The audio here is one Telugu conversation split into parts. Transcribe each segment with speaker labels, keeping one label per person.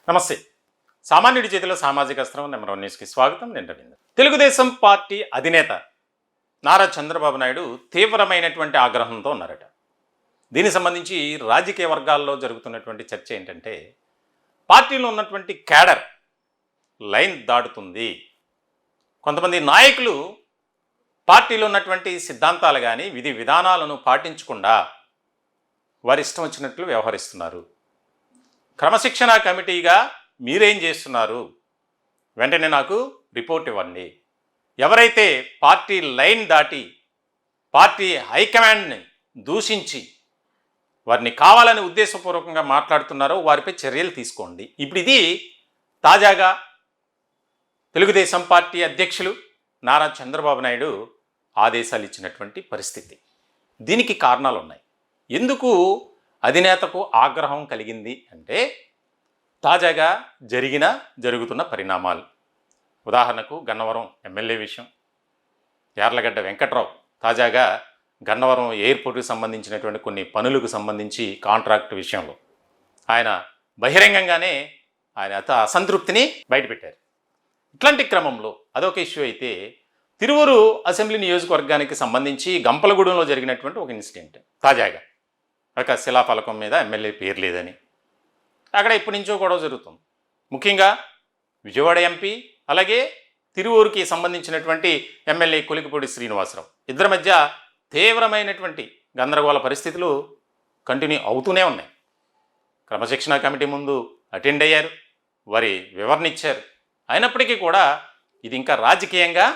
Speaker 1: నమస్తే. సామాన్యుడి చేతిలో సామాజిక అస్త్రం నెంబర్ 1 న్యూస్కి స్వాగతం. నేను రవీంద్ర. తెలుగుదేశం పార్టీ అధినేత నారా చంద్రబాబు నాయుడు తీవ్రమైనటువంటి ఆగ్రహంతో ఉన్నారట. దీనికి సంబంధించి రాజకీయ వర్గాల్లో జరుగుతున్నటువంటి చర్చ ఏంటంటే, పార్టీలో ఉన్నటువంటి క్యాడర్ లైన్ దాటుతుంది. కొంతమంది నాయకులు పార్టీలో ఉన్నటువంటి సిద్ధాంతాలు కానీ విధి విధానాలను పాటించకుండా వారి ఇష్టం వచ్చినట్లు వ్యవహరిస్తున్నారు. క్రమశిక్షణ కమిటీగా మీరేం చేస్తున్నారు? వెంటనే నాకు రిపోర్ట్ ఇవ్వండి. ఎవరైతే పార్టీ లైన్ దాటి పార్టీ హైకమాండ్ని దూషించి వారిని కావాలని ఉద్దేశపూర్వకంగా మాట్లాడుతున్నారో వారిపై చర్యలు తీసుకోండి. ఇప్పుడు ఇది తాజాగా తెలుగుదేశం పార్టీ అధ్యక్షులు నారా చంద్రబాబు నాయుడు ఆదేశాలు ఇచ్చినటువంటి పరిస్థితి. దీనికి కారణాలు ఉన్నాయి. ఎందుకు అధినేతకు ఆగ్రహం కలిగింది అంటే, తాజాగా జరుగుతున్న పరిణామాలు. ఉదాహరణకు గన్నవరం ఎమ్మెల్యే విషయం, యార్లగడ్డ వెంకట్రావు తాజాగా గన్నవరం ఎయిర్పోర్టుకు సంబంధించినటువంటి కొన్ని పనులకు సంబంధించి కాంట్రాక్ట్ విషయంలో ఆయన బహిరంగంగానే ఆయన అసంతృప్తిని బయటపెట్టారు. ఇట్లాంటి క్రమంలో అదొక ఇష్యూ అయితే, తిరువూరు అసెంబ్లీ నియోజకవర్గానికి సంబంధించి గంపలగూడెంలో జరిగినటువంటి ఒక ఇన్సిడెంట్. తాజాగా ఒక శిలాఫలకం మీద ఎమ్మెల్యే పేరు లేదని అక్కడ ఇప్పటి నుంచో గొడవ జరుగుతుంది. ముఖ్యంగా విజయవాడ ఎంపీ అలాగే తిరువూరుకి సంబంధించినటువంటి ఎమ్మెల్యే కొలికిపూడి శ్రీనివాసరావు ఇద్దరి మధ్య తీవ్రమైనటువంటి గందరగోళ పరిస్థితులు కంటిన్యూ అవుతూనే ఉన్నాయి. క్రమశిక్షణ కమిటీ ముందు అటెండ్ అయ్యారు, వారి వివరణ ఇచ్చారు. అయినప్పటికీ కూడా ఇది ఇంకా రాజకీయంగా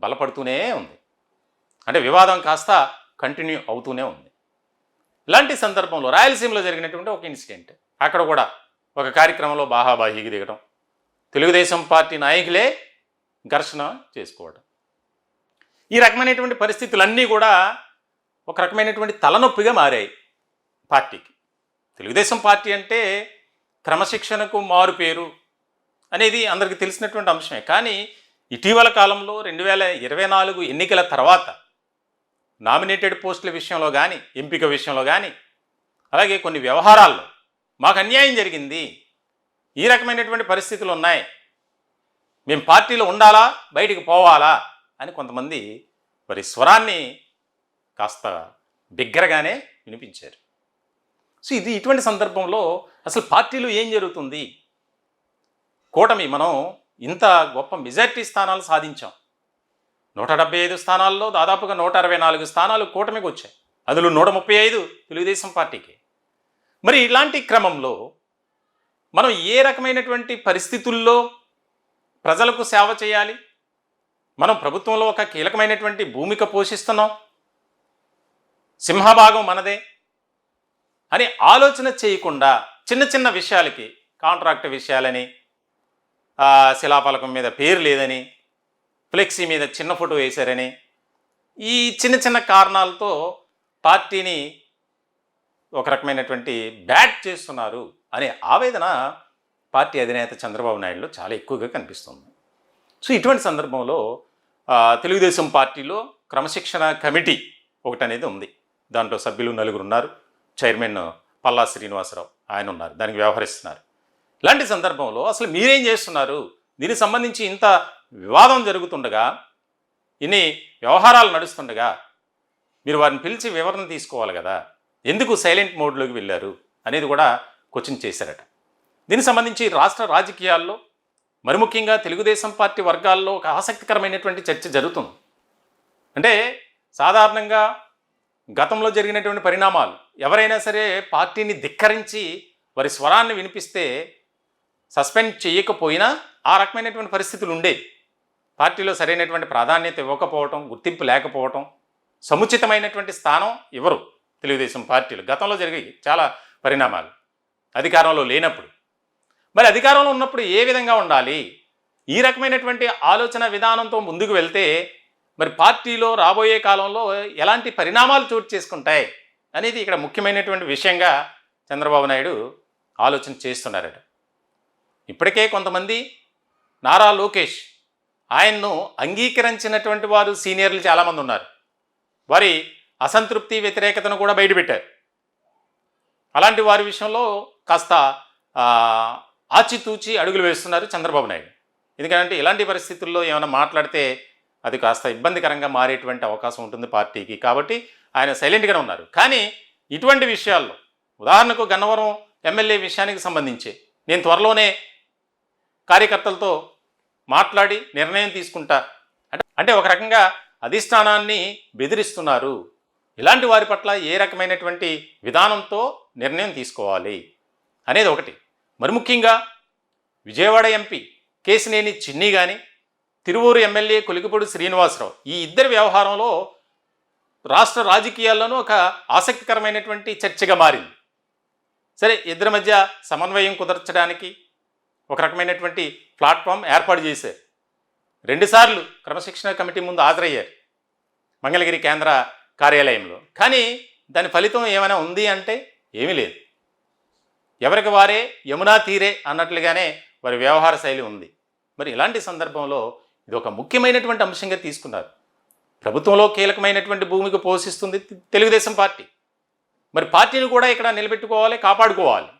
Speaker 1: బలపడుతూనే ఉంది. అంటే వివాదం కాస్త కంటిన్యూ అవుతూనే ఉంది. ఇలాంటి సందర్భంలో రాయలసీమలో జరిగినటువంటి ఒక ఇన్సిడెంట్, అక్కడ కూడా ఒక కార్యక్రమంలో బాహాబాహీకి దిగడం, తెలుగుదేశం పార్టీ నాయకులే ఘర్షణ చేసుకోవడం, ఈ రకమైనటువంటి పరిస్థితులన్నీ కూడా ఒక రకమైనటువంటి తలనొప్పిగా మారాయి పార్టీకి. తెలుగుదేశం పార్టీ అంటే క్రమశిక్షణకు మారు పేరు అనేది అందరికీ తెలిసినటువంటి అంశమే. కానీ ఇటీవల కాలంలో 2024 ఎన్నికల తర్వాత నామినేటెడ్ పోస్టుల విషయంలో కానీ, ఎంపిక విషయంలో కానీ, అలాగే కొన్ని వ్యవహారాల్లో మాకు అన్యాయం జరిగింది, ఈ రకమైనటువంటి పరిస్థితులు ఉన్నాయి, మేము పార్టీలో ఉండాలా బయటికి పోవాలా అని కొంతమంది వారి స్వరాన్ని కాస్త బిగ్గరగానే వినిపించారు. సో ఇటువంటి సందర్భంలో అసలు పార్టీలో ఏం జరుగుతుంది? కూటమి మనం ఇంత గొప్ప మెజార్టీ స్థానాలు సాధించాం. 175 స్థానాల్లో దాదాపుగా 164 స్థానాలు కూటమికి వచ్చాయి. అందులో 135 తెలుగుదేశం పార్టీకి. మరి ఇలాంటి క్రమంలో మనం ఏ రకమైనటువంటి పరిస్థితుల్లో ప్రజలకు సేవ చేయాలి? మనం ప్రభుత్వంలో ఒక కీలకమైనటువంటి భూమిక పోషిస్తున్నాం, సింహభాగం మనదే అని ఆలోచన చేయకుండా చిన్న చిన్న విషయాలకి, కాంట్రాక్ట్ విషయాలని, శిలాఫలకం మీద పేరు లేదని, ఫ్లెక్సీ మీద చిన్న ఫోటో వేశారని, ఈ చిన్న చిన్న కారణాలతో పార్టీని ఒక రకమైనటువంటి బ్యాట్ చేస్తున్నారు అనే ఆవేదన పార్టీ అధినేత చంద్రబాబు నాయుడులో చాలా ఎక్కువగా కనిపిస్తుంది. సో ఇటువంటి సందర్భంలో తెలుగుదేశం పార్టీలో క్రమశిక్షణ కమిటీ ఒకటి అనేది ఉంది. దాంట్లో సభ్యులు 4 ఉన్నారు. చైర్మన్ పల్లా శ్రీనివాసరావు ఆయన ఉన్నారు, దానికి వ్యవహరిస్తున్నారు. ఇలాంటి సందర్భంలో అసలు మీరేం చేస్తున్నారు? దీనికి సంబంధించి ఇంత వివాదం జరుగుతుండగా, ఇన్ని వ్యవహారాలు నడుస్తుండగా మీరు వారిని పిలిచి వివరణ తీసుకోవాలి కదా, ఎందుకు సైలెంట్ మోడ్లోకి వెళ్ళారు అనేది కూడా క్వశ్చన్ చేశారట. దీనికి సంబంధించి రాష్ట్ర రాజకీయాల్లో మరి ముఖ్యంగా తెలుగుదేశం పార్టీ వర్గాల్లో ఒక ఆసక్తికరమైనటువంటి చర్చ జరుగుతుంది. అంటే సాధారణంగా గతంలో జరిగినటువంటి పరిణామాలు, ఎవరైనా సరే పార్టీని ధిక్కరించి వారి స్వరాన్ని వినిపిస్తే సస్పెండ్ చేయకపోయినా ఆ రకమైనటువంటి పరిస్థితులు ఉండేవి. పార్టీలో సరైనటువంటి ప్రాధాన్యత ఇవ్వకపోవటం, గుర్తింపు లేకపోవటం, సముచితమైనటువంటి స్థానం ఇవ్వరు తెలుగుదేశం పార్టీలు. గతంలో జరిగే చాలా పరిణామాలు అధికారంలో లేనప్పుడు. మరి అధికారంలో ఉన్నప్పుడు ఏ విధంగా ఉండాలి? ఈ రకమైనటువంటి ఆలోచన విధానంతో ముందుకు వెళ్తే మరి పార్టీలో రాబోయే కాలంలో ఎలాంటి పరిణామాలు చోటు చేసుకుంటాయి అనేది ఇక్కడ ముఖ్యమైనటువంటి విషయంగా చంద్రబాబు నాయుడు ఆలోచన చేస్తున్నారట. ఇప్పటికే కొంతమంది నారా లోకేష్ ఆయన్ను అంగీకరించినటువంటి వారు సీనియర్లు చాలామంది ఉన్నారు. వారి అసంతృప్తి, వ్యతిరేకతను కూడా బయటపెట్టారు. అలాంటి వారి విషయంలో కాస్త ఆచితూచి అడుగులు వేస్తున్నారు చంద్రబాబు నాయుడు. ఎందుకంటే ఇలాంటి పరిస్థితుల్లో ఏమైనా మాట్లాడితే అది కాస్త ఇబ్బందికరంగా మారేటువంటి అవకాశం ఉంటుంది పార్టీకి. కాబట్టి ఆయన సైలెంట్గానే ఉన్నారు. కానీ ఇటువంటి విషయాల్లో ఉదాహరణకు గన్నవరం ఎమ్మెల్యే విషయానికి సంబంధించి నేను త్వరలోనే కార్యకర్తలతో మాట్లాడి నిర్ణయం తీసుకుంటా అంటే ఒక రకంగా అధిష్టానాన్ని బెదిరిస్తున్నారు. ఇలాంటి వారి పట్ల ఏ రకమైనటువంటి విధానంతో నిర్ణయం తీసుకోవాలి అనేది ఒకటి. మరి ముఖ్యంగా విజయవాడ ఎంపీ కేశినేని చిన్ని కానీ తిరువూరు ఎమ్మెల్యే కొలికిపూడి శ్రీనివాసరావు ఈ ఇద్దరి వ్యవహారంలో రాష్ట్ర రాజకీయాల్లోనూ ఒక ఆసక్తికరమైనటువంటి చర్చగా మారింది. సరే, ఇద్దరి మధ్య సమన్వయం కుదర్చడానికి ఒక రకమైనటువంటి ప్లాట్ఫామ్ ఏర్పాటు చేశారు. 2 సార్లు క్రమశిక్షణ కమిటీ ముందు హాజరయ్యారు మంగళగిరి కేంద్ర కార్యాలయంలో. కానీ దాని ఫలితం ఏమైనా ఉంది అంటే ఏమీ లేదు. ఎవరికి వారే యమునా తీరే అన్నట్లుగానే వారి వ్యవహార శైలి ఉంది. మరి ఇలాంటి సందర్భంలో ఇది ఒక ముఖ్యమైనటువంటి అంశంగా తీసుకున్నారు. ప్రభుత్వంలో కీలకమైనటువంటి భూమిక పోషిస్తుంది తెలుగుదేశం పార్టీ. మరి పార్టీని కూడా ఇక్కడ నిలబెట్టుకోవాలి, కాపాడుకోవాలి.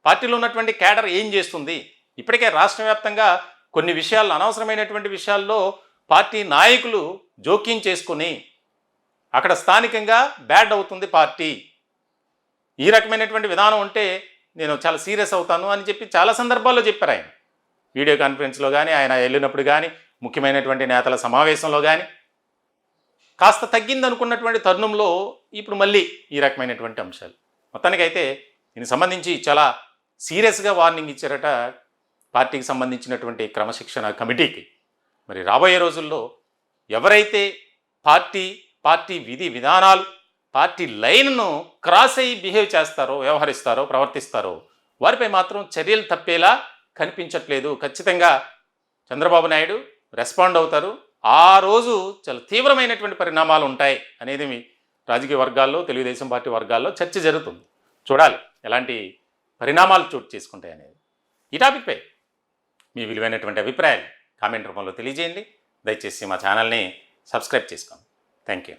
Speaker 1: పార్టీలో ఉన్నటువంటి కేడర్ ఏం చేస్తుంది? ఇప్పటికే రాష్ట్ర వ్యాప్తంగా కొన్ని విషయాల్లో, అనవసరమైనటువంటి విషయాల్లో పార్టీ నాయకులు జోక్యం చేసుకుని అక్కడ స్థానికంగా బ్యాడ్ అవుతుంది పార్టీ. ఈ రకమైనటువంటి విధానం ఉంటే నేను చాలా సీరియస్ అవుతాను అని చెప్పి చాలా సందర్భాల్లో చెప్పారు ఆయన. వీడియో కాన్ఫరెన్స్లో కానీ, ఆయన వెళ్ళినప్పుడు కానీ, ముఖ్యమైనటువంటి నేతల సమావేశంలో కానీ. కాస్త తగ్గిందనుకున్నటువంటి తరుణంలో ఇప్పుడు మళ్ళీ ఈ రకమైనటువంటి అంశాలు. మొత్తానికైతే దీనికి సంబంధించి చాలా సీరియస్గా వార్నింగ్ ఇచ్చారట పార్టీకి సంబంధించినటువంటి క్రమశిక్షణ కమిటీకి. మరి రాబోయే రోజుల్లో ఎవరైతే పార్టీ విధి విధానాలు, పార్టీ లైన్ను క్రాస్ అయ్యి బిహేవ్ చేస్తారో, వ్యవహరిస్తారో, ప్రవర్తిస్తారో వారిపై మాత్రం చర్యలు తప్పేలా కనిపించట్లేదు. ఖచ్చితంగా చంద్రబాబు నాయుడు రెస్పాండ్ అవుతారు. ఆ రోజు చాలా తీవ్రమైనటువంటి పరిణామాలు ఉంటాయి అనేది మీ రాజకీయ వర్గాల్లో, తెలుగుదేశం పార్టీ వర్గాల్లో చర్చ జరుగుతుంది. చూడాలి ఎలాంటి పరిణామాలు చోటు చేసుకుంటాయి అనేది. ఈ టాపిక్పై మీ విలువైనటువంటి అభిప్రాయాలు కామెంట్ రూపంలో తెలియజేయండి. దయచేసి మా ఛానల్ని సబ్స్క్రైబ్ చేసుకోండి. Thank you.